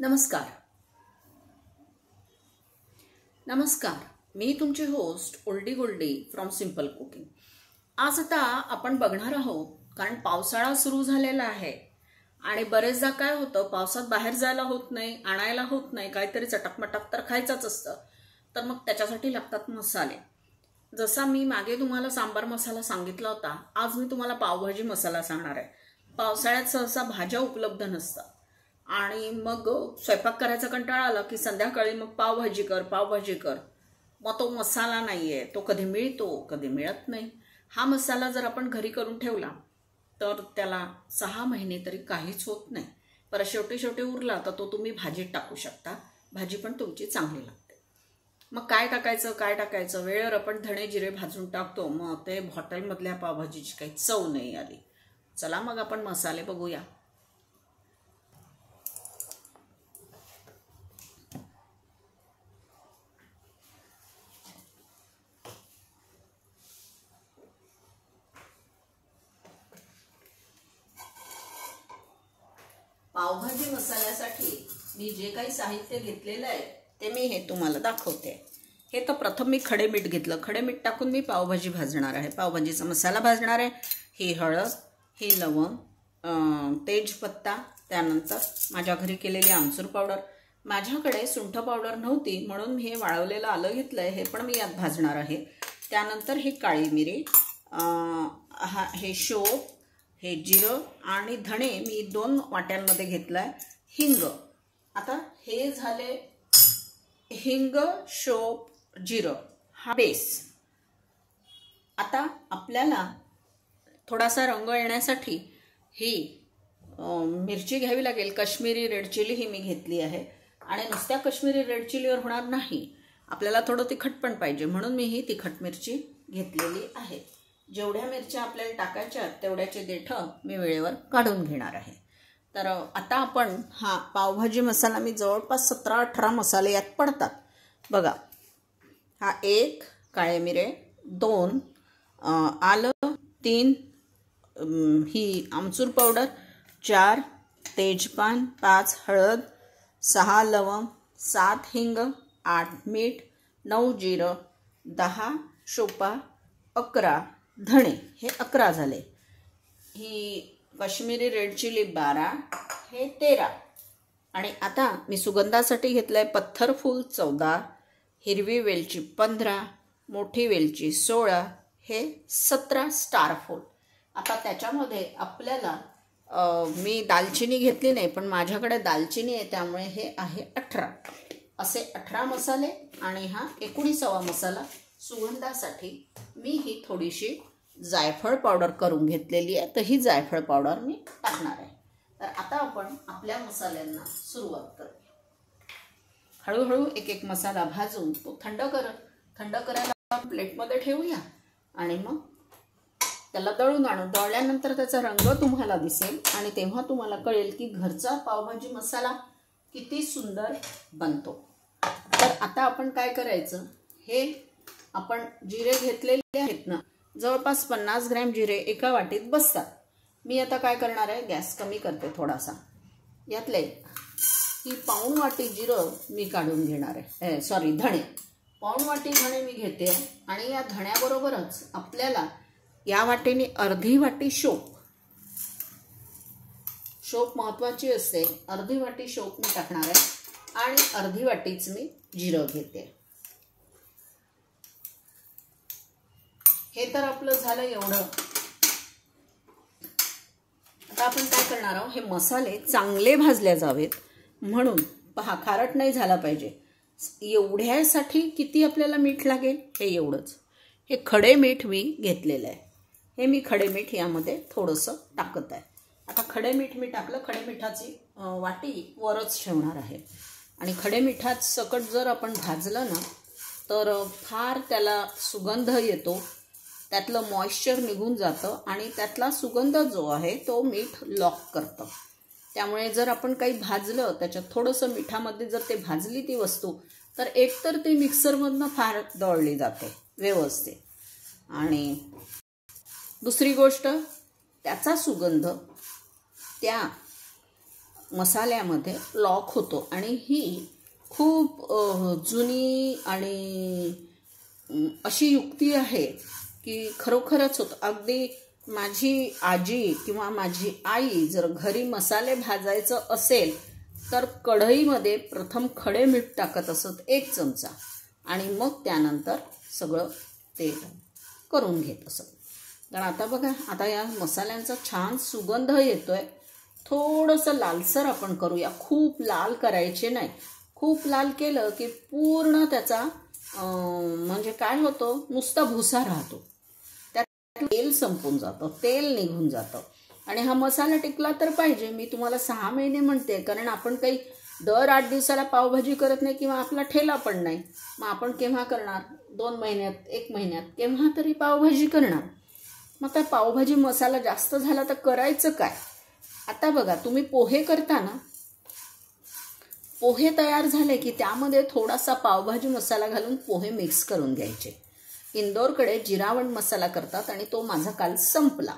नमस्कार मी तुमची होस्ट ओल्डी गोल्डी फ्रॉम सिंपल कुकिंग। आज आता आपण बघणार आहोत, कारण पावसाळा सुरू झालेला आहे आणि बरेचदा काय होतं, पावसात बाहेर जायला होत नाही, आणायला होत नाही, काहीतरी चटकमटक तर खायचंच असतं। तर मग त्याच्यासाठी लागतात मसाले। जसा मी मागे तुम्हाला सांबार मसाला सांगितला होता, आज मी तुम्हाला पावभाजी मसाला सांगणार आहे। पावसाळ्यात सहसा भाज्या उपलब्ध नसतात आणि मग स्वयंपाक करायचा कंटाळा आला की संध्याकाळी मग पावभाजी कर। मग तो मसाला नाहीये, तो कधी मिळतो कधी मिळत नाही। हा मसाला जर आपण घरी करून ठेवला तर त्याला 6 महिने तरी काहीच होत नाही, पर शेवटी उरला तर तो तुम्ही भाजीत टाकू शकता, भाजी पण तुमची चांगली लागते। मग काय टाकायचं वेळेवर आपण धणे जिरे भाजून टाकतो, मग ते हॉटेलमधल्या पावभाजीची काही चव नाही आली। चला मग आपण मसाले बघूया। पावभाजी मसाल्यासाठी मी जे काही साहित्य घेतलेलं आहे ते मी हे तुम्हाला दाखवते। हे तर प्रथम मी खडे मीठ घेतलं, खडे मीठ टाकून मी पावभाजी भाजणार आहे, पावभाजीचा मसाला भाजणार आहे। ही हळद, ही लवंग, तेजपत्ता, त्यानंतर माझ्या घरी केलेली आमचूर पावडर। माझ्याकडे सुंठ पावडर नव्हती म्हणून मी हे वाळवलेलं आलं घेतलंय, हे पण मी यात भाजणार आहे। त्यानंतर ही काळी मिरी, हे शोप, हे जिरं आणि धणे मी 2 वाट्यांमध्ये घेतलाय। हिंग, आता हे झाले हिंग, शोप, जिरं हा बेस। आता आपल्याला थोडासा रंग येण्यासाठी ही मिरची घ्यावी लागेल। काश्मीरी रेड चिली ही मी घेतली आहे आणि नुसत्या काश्मीरी रेड चिलीवर होणार नाही, आपल्याला थोडं तिखट पण पाहिजे, म्हणून मी ही तिखट मिरची घेतलेली आहे। जेवढ्या मिरच्या आपल्याला टाकायच्या तेवढ्याचे देठं मी वेळेवर काढून घेणार आहे। तर आता आपण हा पावभाजी मसाला, मी जवळपास 17-18 मसाले यात पडतात बघा। हा 1 काळे मिरे, 2 आलं, 3 ही आमचूर पावडर, 4 तेजपान, 5 हळद, 6 लवंग, 7 हिंग, 8 मीठ, 9 जिरं, 10 शोपा, 11 धणे, हे 11 झाले। ही काश्मीरी रेड चिली 12, हे 13 आणि आता मी सुगंधासाठी घेतलंय पत्थर फूल 14, हिरवी वेलची 15, मोठी वेलची 16, हे 17 स्टार फूल। आता त्याच्यामध्ये आपल्याला मी दालचिनी घेतली नाही, पण माझ्याकडे दालचिनी आहे त्यामुळे हे आहे 18, असे 18 मसाले। आणि हा 19वा मसाला सुगंधासाठी मी ही थोडीशी जायफळ पावडर करून घेतलेली आहे, तर ही जायफळ पावडर मी टाकणार आहे। तर आता आपण आपल्या मसाल्यांना सुरुवात करूया। हळूहळू एक मसाला भाजून तो थंड करायला प्लेटमध्ये ठेवूया आणि मग त्याला दळून आणू। दळल्यानंतर त्याचा रंग तुम्हाला दिसेल आणि तेव्हा तुम्हाला कळेल की घरचा पावभाजी मसाला किती सुंदर बनतो। तर आता आपण काय करायचं, हे आपण जिरे घेतलेले आहेत ना, जवळपास 50 ग्रॅम जिरे एका वाटीत बसतात। मी आता काय करणार आहे, गॅस कमी करते थोडासा, यातले ही पाऊण वाटी जिरं मी काढून घेणार आहे, धणे, पाऊण वाटी धणे मी घेते आणि या धण्याबरोबरच आपल्याला या वाटीने अर्धी वाटी शोप महत्वाची असते, अर्धी वाटी शोप मी टाकणार आहे आणि अर्धी वाटीच मी जिरं घेते। हे तर आपलं झालं एवढं। आता आपण काय करणार आहोत, हे मसाले चांगले भाजले जावेत म्हणून पहा, खारट नाही झाला पाहिजे, एवढ्यासाठी किती आपल्याला मीठ लागेल, हे एवढंच। हे खडे मीठ मी घेतलेलं आहे, हे मी खडे मीठ यामध्ये थोडंसं टाकत आहे। आता खडे मीठ मी टाकलं, खडे मिठाची वाटी वरच ठेवणार आहे आणि खडे मिठात सकट जर आपण भाजलं ना तर फार त्याला सुगंध येतो, त्यातलं मॉइश्चर निघून जातं आणि त्यातला सुगंध जो आहे तो मीठ लॉक करतं। त्यामुळे जर आपण काही भाजलं, त्याच्यात थोडंसं मिठामध्ये जर ते भाजली ती वस्तू, तर एकतर ती मिक्सरमधनं फार दळली जाते व्यवस्थित, आणि दुसरी गोष्ट त्याचा सुगंध त्या मसाल्यामध्ये लॉक होतो आणि ही खूप जुनी आणि अशी युक्ती आहे की खरोखरच होतं. अगदी माझी आजी किंवा माझी आई जर घरी मसाले भाजायचं असेल तर कढईमध्ये प्रथम खडे मीठ टाकत असत 1 चमचा आणि मग त्यानंतर सगळं ते करून घेत असत. कारण आता बघा, आता या मसाल्यांचा छान सुगंध येतोय. थोडंसं लालसर आपण करूया, खूप लाल करायचे नाही. खूप लाल केलं की पूर्ण त्याचा म्हणजे काय होतं, नुसता भुसा राहतो, त्यात तेल संपून जातं, तेल निघून जातं. आणि हा मसाला टिकला तर पाहिजे. मी तुम्हाला 6 महिने म्हणते, कारण आपण काही दर 8 दिवसाला पावभाजी करत नाही किंवा आपला ठेला पण नाही. मग आपण केव्हा करणार? 2 महिन्यात, 1 महिन्यात केव्हा तरी पावभाजी करणार. मग त्या पावभाजी मसाला जास्त झाला तर करायचं काय? आता बघा, तुम्ही पोहे करता ना, पोहे तयार झाले की त्यामध्ये थोडासा पावभाजी मसाला घालून पोहे मिक्स करून घ्यायचे. इंदोरकडे जिरावण मसाला करतात आणि तो माझा काल संपला.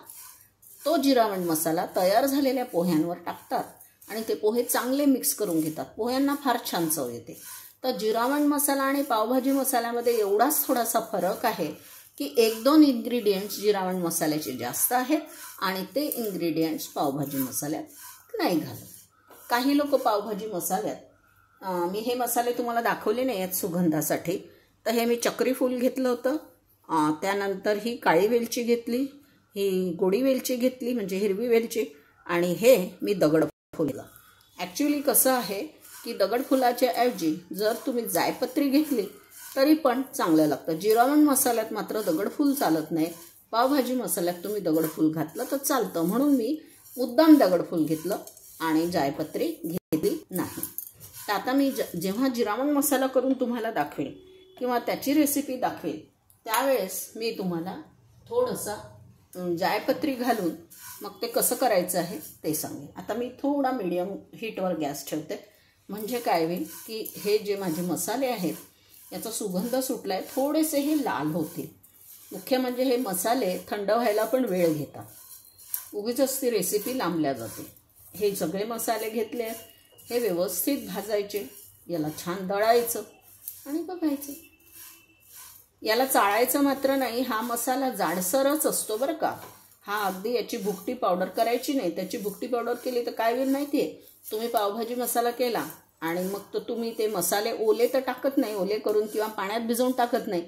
तो जिरावण मसाला तयार झालेल्या पोह्यांवर टाकतात आणि ते पोहे चांगले मिक्स करून घेतात. पोह्यांना फार छान चव येते. तर जिरावण मसाला आणि पावभाजी मसाल्यामध्ये एवढाच थोडासा फरक आहे की 1-2 इन्ग्रेडियंट्स जिरावण मसाल्याचे जास्त आहेत आणि ते इन्ग्रेडियंट्स पावभाजी मसाल्यात नाही घालत. काही लोक पावभाजी मसाल्यात, मी हे मसाले तुम्हाला दाखवले नाही आहेत सुगंधासाठी. तर हे मी चक्री फूल घेतलं होतं, त्यानंतर ही काळी वेलची घेतली, ही गोडी वेलची घेतली म्हणजे हिरवी वेलची, आणि हे मी दगडफूल घेतलं. ॲक्च्युली कसं आहे की दगडफुलाच्या ऐवजी जर तुम्ही जायपत्री घेतली तरी पण चांगलं लागतं. जिरावण मसाल्यात मात्र दगडफूल चालत नाही. पावभाजी मसाल्यात तुम्ही दगडफूल घातलं तर चालतं, म्हणून मी मुद्दाम दगडफूल घेतलं आणि जायपत्री घेतली नाही. तर आता मी जेव्हा जिरावण मसाला करून तुम्हाला दाखवेन किंवा त्याची रेसिपी दाखवेल त्यावेळेस मी तुम्हाला थोडंसं जायपत्री घालून मग ते कसं करायचं आहे ते सांगेन. आता मी थोडा मीडियम हीटवर गॅस ठेवते, म्हणजे काय होईल की हे जे माझे मसाले आहेत याचा सुगंध सुटला आहे, थोडेसे हे लाल होतील. मुख्य म्हणजे हे मसाले थंड व्हायला पण वेळ घेतात, उगीचच ती रेसिपी लांबल्या जाते. हे सगळे मसाले घेतले आहेत, हे व्यवस्थित भाजायचे, याला छान दळायचं आणि बघायचं. याला चाळायचं मात्र नाही, हा मसाला जाडसरच असतो बरं का. हा अगदी याची भुकटी पावडर करायची नाही. त्याची भुकटी पावडर केली तर काय होईल माहिती आहे, तुम्ही पावभाजी मसाला केला आणि मग तो तुम्ही ते मसाले ओले तर टाकत नाही, ओले करून किंवा पाण्यात भिजवून टाकत नाही.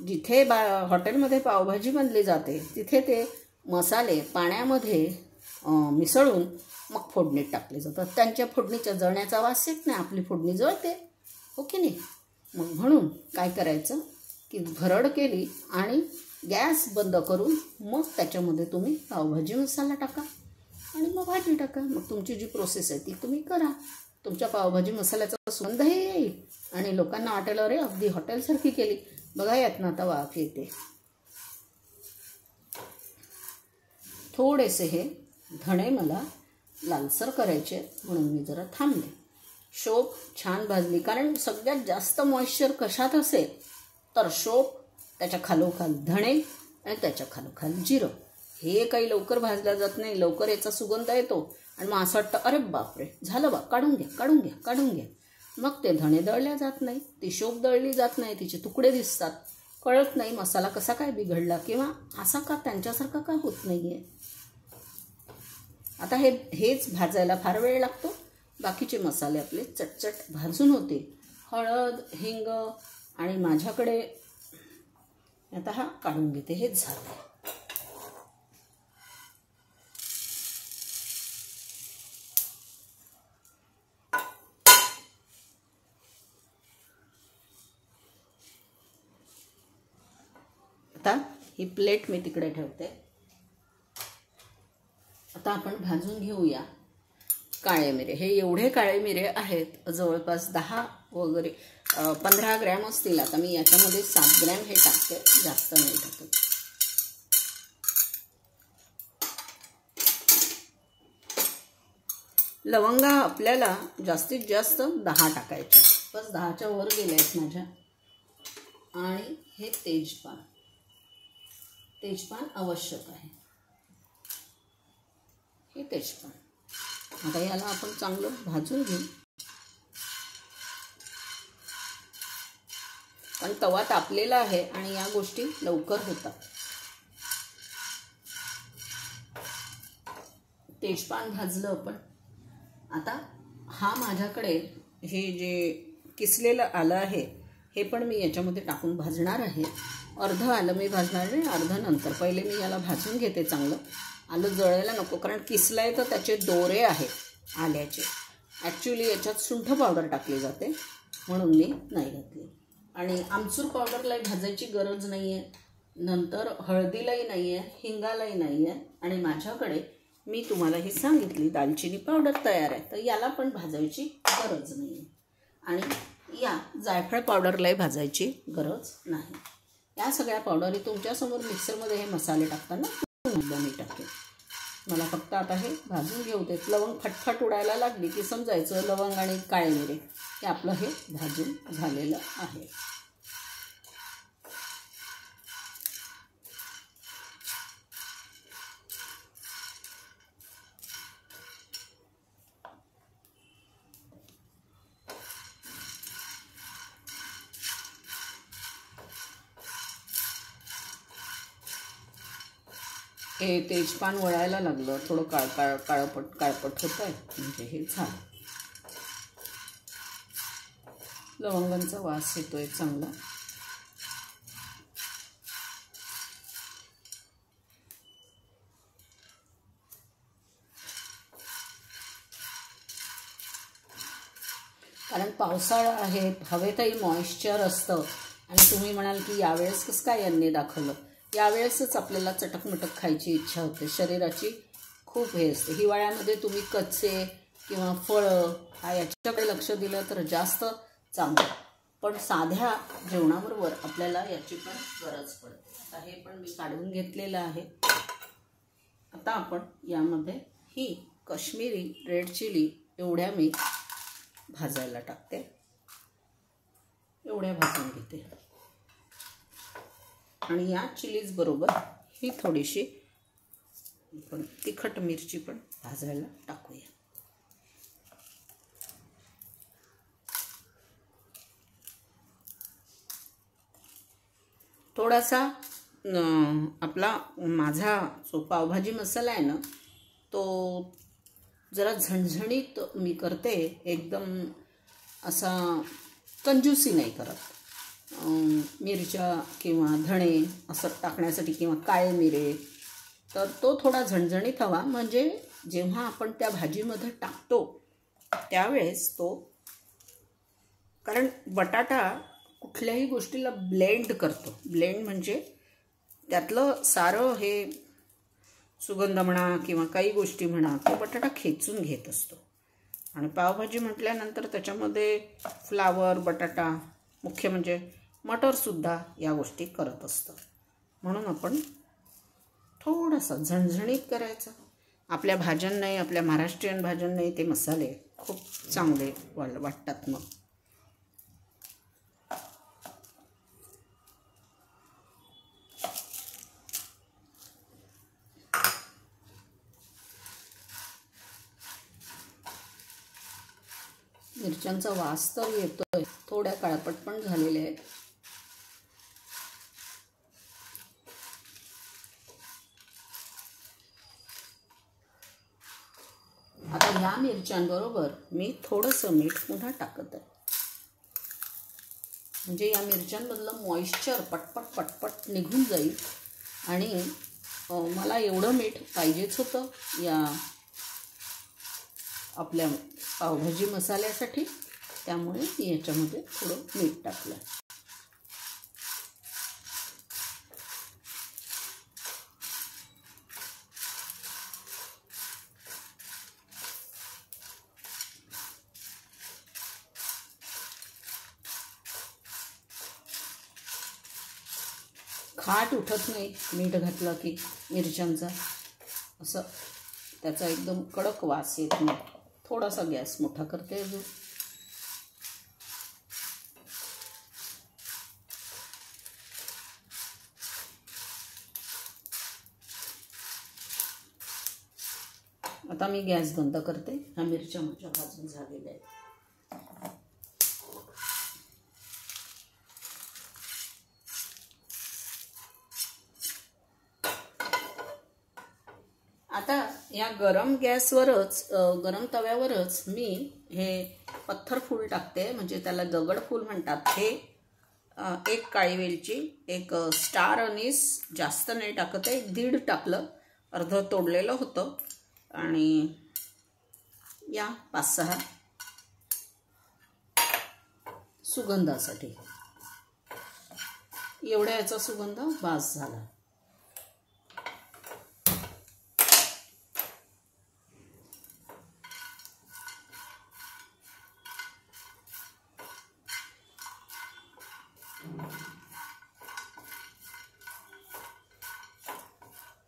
जिथे हॉटेलमध्ये पावभाजी बनली जाते तिथे ते मसाले पाण्यामध्ये मिसळून मग फोडणीत टाकले जातात. त्यांच्या फोडणीच्या जळण्याचा वास येत नाही, आपली फोडणी जळते, हो की नाही. मग म्हणून काय करायचं की भरड केली आणि गॅस बंद करून मग त्याच्यामध्ये तुम्ही पावभाजी मसाला टाका आणि मग भाजी टाका. मग तुमची जी प्रोसेस आहे ती तुम्ही करा. तुमच्या पावभाजी मसाल्याचा सुगंधही येईल आणि लोकांना वाटेल अरे अगदी हॉटेलसारखी केली. बघा यात ना आता वाफ येते. थोडेसे हे धणे मला लालसर करायचे म्हणून मी जरा थांबले. शोप छान भाजली, कारण सगळ्यात जास्त मॉइश्चर कशात असेल तर शोप, त्याच्या खालोखाल धणे आणि त्याच्या खालोखाल जिरं. हे काही लवकर भाजलं जात नाही, लवकर याचा सुगंध येतो आणि मग असं वाटतं अरे बापरे झालं बा, काढून घ्या काढून घ्या काढून घ्या. मग ते धणे दळल्या जात नाही, ती शोप दळली जात नाही, तिचे तुकडे दिसतात, कळत नाही मसाला कसा काय बिघडला किंवा असा का त्यांच्यासारखा का होत नाही आहे. आता हेच भाजायला फार वेळ लागतो, बाकीचे मसाले आपले चटचट भाजून होते. हळद, हिंग आणि माझ्याकडे आता हा काढून घेते, हेच झालं. आता ही प्लेट मी तिकडे ठेवते. आता आपण भाजून घेऊया काळे मिरे. हे एवढे काळे मिरे आहेत, जवळपास 10 वगैरे 15 ग्रॅम असतील. आता मी याच्यामध्ये 7 ग्रॅम हे टाकते, जास्त नाही टाकत. लवंगा आपल्याला जास्तीत जास्त 10 टाकायच्या, बस 10च्या वर गेल्या आहेत माझ्या. आणि हे तेजपान आवश्यक आहे, हे तेजपान. आता याला आपण चांगलं भाजून घेऊ, कारण तवा तापलेला आहे आणि या गोष्टी लवकर होतात. तेजपान भाजलं आपण. आता हा माझ्याकडे हे जे किसलेलं आलं आहे हे पण मी याच्यामध्ये टाकून भाजणार आहे. अर्धं आलं मी भाजणार आहे, अर्धं नंतर. पहिले मी याला भाजून घेते चांगलं. आलं जळायला नको, कारण किसलं आहे तर त्याचे दोरे आहेत आल्याचे. ॲक्च्युली याच्यात सुंठ पावडर टाकली जाते म्हणून मी नाही घातली. आणि आमचूर पावडरलाही भाजायची गरज नाही आहे, नंतर हळदीलाही नाही आहे, हिंगालाही नाही आहे. आणि माझ्याकडे मी तुम्हाला ही सांगितली दालचिनी पावडर तयार आहे, तर याला पण भाजायची गरज नाही आहे. आणि या जायफळ पावडरलाही भाजायची गरज नाही. या सगळ्या पावडरी तुमच्यासमोर मिक्सरमध्ये हे मसाले टाकताना मी टाकेन. मला फक्त आता हे भाजून घेऊ देत. लवंग फटफट उडायला लागली की समजायचं लवंग आणि काळे मिरे हे आपलं हे भाजून झालेलं आहे. हे तेजपान वळायला लागलं, थोडं काळपट होत आहे, म्हणजे हे झालं. लवंगांचा वास येतोय चांगला. कारण पावसाळा आहे, हवेतही मॉइश्चर असतं. आणि तुम्ही म्हणाल की यावेळेस कसं काय यांनी दाखवलं. यावेळेसच आपल्याला चटकमटक खायची इच्छा होते. शरीराची खूप हे असते. हिवाळ्यामध्ये तुम्ही कच्चे किंवा फळं याच्याकडे लक्ष दिलं तर जास्त चांगलं. पण साध्या जेवणाबरोबर आपल्याला याची पण गरज पडते. आता हे पण मी काढून घेतलेलं आहे. आता आपण यामध्ये ही काश्मीरी रेड चिली एवढ्या मी भाजायला टाकते. एवढ्या भाजून घेते. आणि या चिलीज बरोबर ही थोडीशी पण तिखट मिरची पण भाजायला टाकूया. थोडासा आपला माझा जो पावभाजी मसाला आहे ना तो जरा झणझणीत मी करते. एकदम असा कंजूसी नाही करत. मिरच्या किंवा धणे असं टाकण्यासाठी किंवा काळे मिरे, तर तो थोडा झणझणीत हवा. म्हणजे जेव्हा आपण त्या भाजीमध्ये टाकतो त्यावेळेस तो, कारण बटाटा कुठल्याही गोष्टीला ब्लेंड करतो. ब्लेंड म्हणजे त्यातलं सारं हे सुगंध म्हणा किंवा काही गोष्टी म्हणा तो बटाटा खेचून घेत असतो. आणि पावभाजी म्हटल्यानंतर त्याच्यामध्ये फ्लावर, बटाटा, मुख्य म्हणजे मटरसुद्धा या गोष्टी करत असतं. म्हणून आपण थोडासा झणझणीत करायचं. आपल्या भाज्यांनाही, आपल्या महाराष्ट्रीयन भाज्यांनाही ते मसाले खूप चांगले वाटतात. मग मिरच्यांचा वास तर येतोय. थोड्या काळपट पण झालेल्या आहेत. आता ह्या मिरच्यांबरोबर मी थोडंसं मीठ पुन्हा टाकत आहे. म्हणजे या मिरच्यांमधलं मॉइश्चर पटपट निघून जाईल. आणि मला एवढं मीठ पाहिजेच होतं या आपल्या पावभाजी मसाल्यासाठी, त्यामुळे मी याच्यामध्ये थोडं मीठ टाकलं. खाट उठत नाही मीठ घातलं की मिरच्यांचा, असं त्याचा एकदम कडक वास येत नाही. थोडासा गॅस मोठा करते अजून. आता मी गॅस बंद करते. ह्या मिरच्या माझ्या भाजून झालेल्या आहेत. आता या गरम गॅसवरच गरम तव्यावरच मी हे पत्थर फूल टाकते, म्हणजे त्याला दगड फूल म्हणतात. हे एक काळी वेलची, एक स्टार अनीस, जास्त नाही टाकत आहे, 1.5 टाकलं, अर्ध तोडलेलं होतं, आणि या 5-6 सुगंधासाठी. एवढ्या याचा सुगंध बास झाला.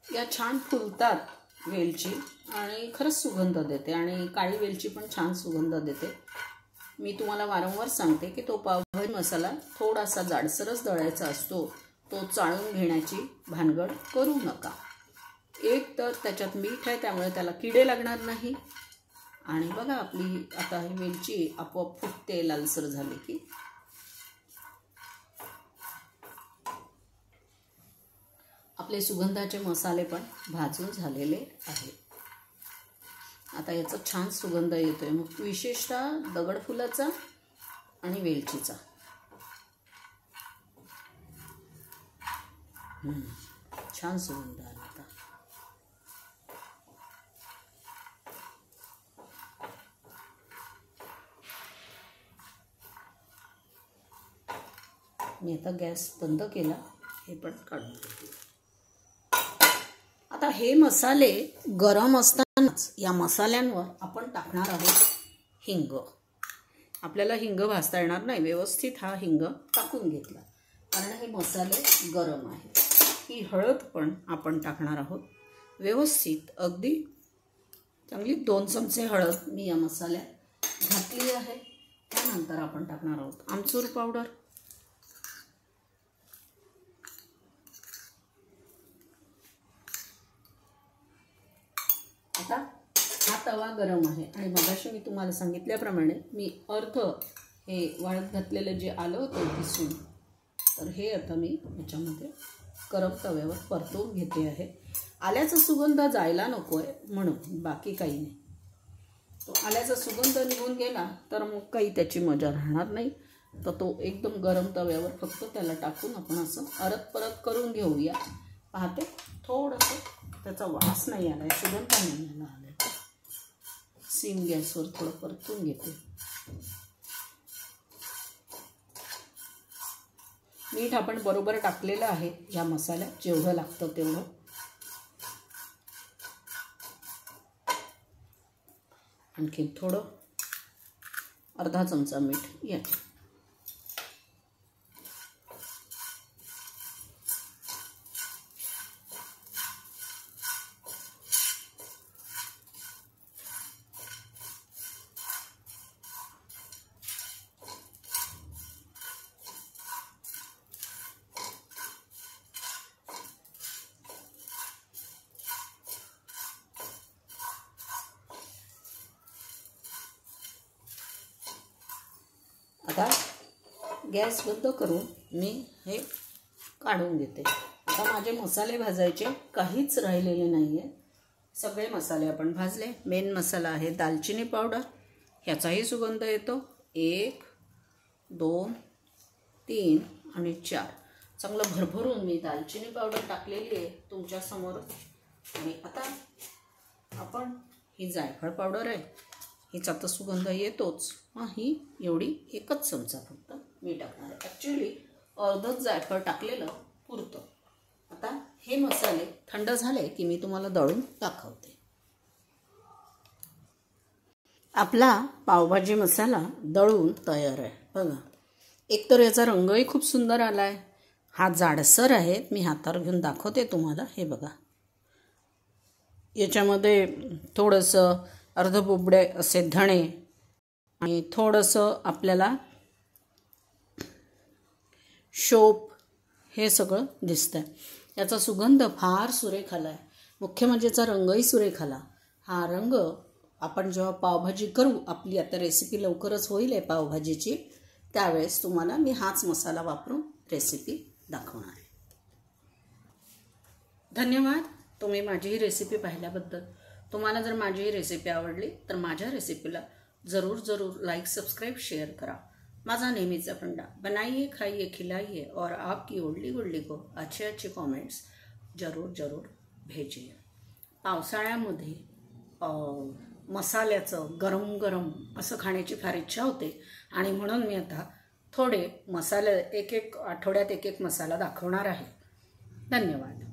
या छान फुलतात वेलची आणि खरंच सुगंध देते, आणि काळी वेलची पण छान सुगंध देते. मी तुम्हाला वारंवार सांगते की तो पावभाजी मसाला थोडासा जाडसरच दळायचा असतो. तो चाळून घेण्याची भानगड करू नका. एक तर त्याच्यात मीठ आहे, त्यामुळे त्याला किडे लागणार नाही. आणि बघा आपली आता ही वेलची आपोआप फुटते लालसर झाली की. आपले सुगंधाचे मसाले पण भाजून झालेले आहेत. आता याचा छान सुगंध येतोय, मग विशेषतः दगडफुलाचा आणि वेलचीचा. छान सुगंध आला आता. मी आता गॅस बंद केला. हे पण काढून घेते. आता हे मसाले गरम असतानाच या मसाल्यांवर आपण टाकणार आहोत हिंग. आपल्याला हिंग भाजता येणार नाही, व्यवस्थित हा हिंग टाकून घेतला, कारण हे मसाले गरम आहेत. ही हळद पण आपण टाकणार आहोत व्यवस्थित. अगदी चांगली 2 चमचे हळद मी या मसाल्यात घातली आहे. त्यानंतर आपण टाकणार आहोत आमचूर पावडर, आता हा तवा गरम आहे, आणि मगाशी मी तुम्हाला सांगितल्याप्रमाणे मी अर्ध हे वाळत घातलेलं जे आलं होतं किसून, तर हे आता मी ह्याच्यामध्ये गरम तव्यावर परतवून घेते आहे. आल्याचा सुगंध जायला नको आहे म्हणून, बाकी काही नाही. तो आल्याचा सुगंध निघून गेला तर मग काही त्याची मजा राहणार नाही. तर तो एकदम गरम तव्यावर फक्त त्याला टाकून आपण असं परत परत करून घेऊया. पाहते थोडंसं त्याचा वास नाही आला आहे, सुगंध नाही आला आहे. सिम गॅसवर थोडं परतून घेते. मीठ आपण बरोबर टाकलेलं आहे या मसाल्यात, जेवढं लागतं तेवढं. आणखी थोडं अर्धा चमचा मीठ या. आता गॅस बंद करून मी हे काढून घेते. आता माझे मसाले भाजायचे काहीच राहिलेले नाही आहे. सगळे मसाले आपण भाजले. मेन मसाला आहे दालचिनी पावडर, ह्याचाही सुगंध येतो. 1, 2, 3 आणि 4 चांगलं भरभरून मी दालचिनी पावडर टाकलेली आहे तुमच्यासमोर. आणि आता आपण ही जायफळ पावडर आहे, हिचा तर सुगंध येतोच. ही एवढी 1 चमचा फक्त मी टाकणार आहे. ॲक्च्युली अर्धच जायफळ टाकलेलं पुरतं. आता हे मसाले थंड झाले की मी तुम्हाला दळून दाखवते. आपला पावभाजी मसाला दळून तयार आहे. बघा, एकतर याचा रंगही खूप सुंदर आला आहे. हा जाडसर आहे, मी हातावर घेऊन दाखवते तुम्हाला. हे बघा, याच्यामध्ये थोडंसं अर्धबुबडे असे धणे आणि थोडंसं आपल्याला शोप हे सगळं दिसतं आहे. याचा सुगंध फार सुरेख आला आहे. मुख्य म्हणजे याचा रंगही सुरेख आला. हा रंग आपण जेव्हा पावभाजी करू, आपली आता रेसिपी लवकरच होईल आहे पावभाजीची, त्यावेळेस तुम्हाला मी हाच मसाला वापरून रेसिपी दाखवणार आहे. धन्यवाद तुम्ही माझी ही रेसिपी पाहिल्याबद्दल. तुम्हाला जर माझी ही रेसिपी आवडली तर माझ्या रेसिपीला ज़रूर लाईक, सबस्क्राईब, शेअर करा. माझा नेहमीचा फंडा, बनाइए, खाइए, खिलाइए और आपकी उडली गुडली को अच्छे कमेंट्स जरूर भेजिए. पावसाळ्यामध्ये मसाल्याचं गरम असं खाण्याची फार इच्छा होते आणि म्हणून मी आता थोडे मसाले एक आठवड्यात एक मसाला दाखवणार आहे. धन्यवाद.